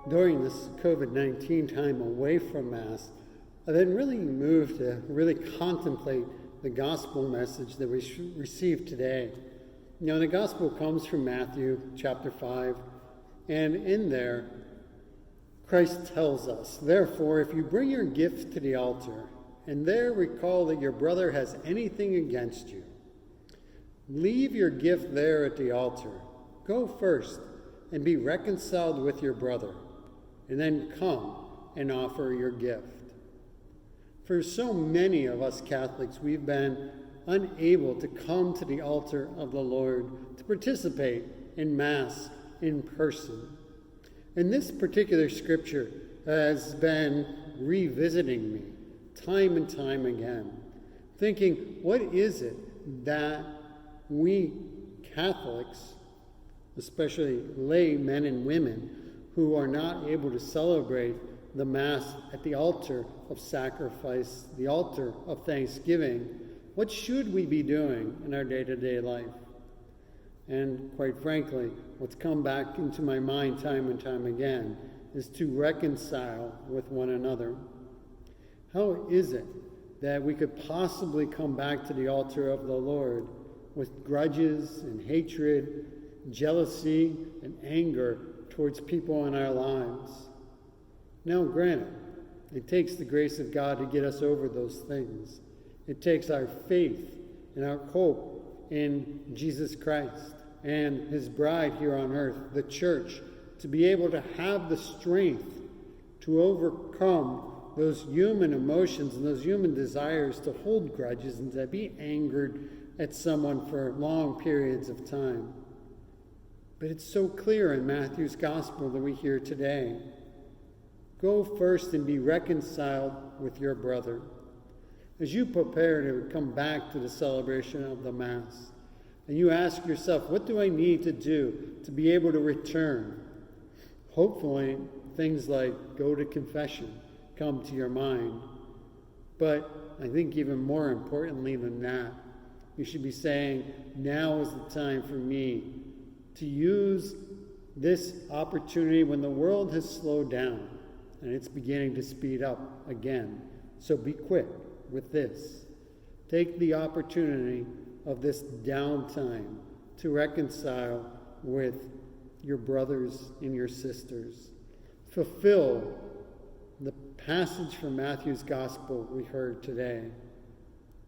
During this COVID-19 time away from Mass, I've been really moved to really contemplate the gospel message that we received today. You know, the gospel comes from Matthew chapter 5, and in there, Christ tells us, "Therefore, if you bring your gift to the altar, and there recall that your brother has anything against you, leave your gift there at the altar. Go first and be reconciled with your brother, and then come and offer your gift." For so many of us Catholics, we've been unable to come to the altar of the Lord to participate in Mass in person. And this particular scripture has been revisiting me time and time again, thinking, what is it that we Catholics, especially lay men and women, who are not able to celebrate the Mass at the altar of sacrifice, the altar of thanksgiving, what should we be doing in our day-to-day life? And quite frankly, what's come back into my mind time and time again is to reconcile with one another. How is it that we could possibly come back to the altar of the Lord with grudges and hatred, jealousy and anger towards people in our lives? Now, granted, it takes the grace of God to get us over those things. It takes our faith and our hope in Jesus Christ and his bride here on earth, the church, to be able to have the strength to overcome those human emotions and those human desires to hold grudges and to be angered at someone for long periods of time. But it's so clear in Matthew's gospel that we hear today. Go first and be reconciled with your brother. As you prepare to come back to the celebration of the Mass, and you ask yourself, what do I need to do to be able to return? Hopefully, things like go to confession come to your mind. But I think even more importantly than that, you should be saying, now is the time for me to use this opportunity when the world has slowed down and it's beginning to speed up again. So be quick with this. Take the opportunity of this downtime to reconcile with your brothers and your sisters. Fulfill the passage from Matthew's gospel we heard today.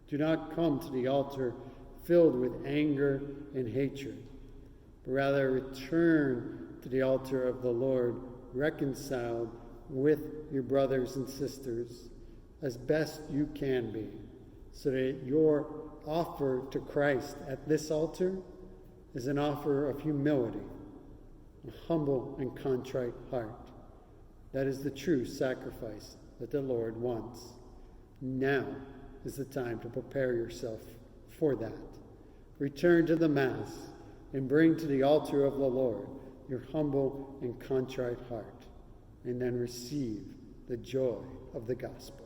Do not come to the altar filled with anger and hatred, but rather return to the altar of the Lord, reconciled with your brothers and sisters as best you can be, so that your offer to Christ at this altar is an offer of humility, a humble and contrite heart. That is the true sacrifice that the Lord wants. Now is the time to prepare yourself for that. Return to the Mass and bring to the altar of the Lord your humble and contrite heart, and then receive the joy of the gospel.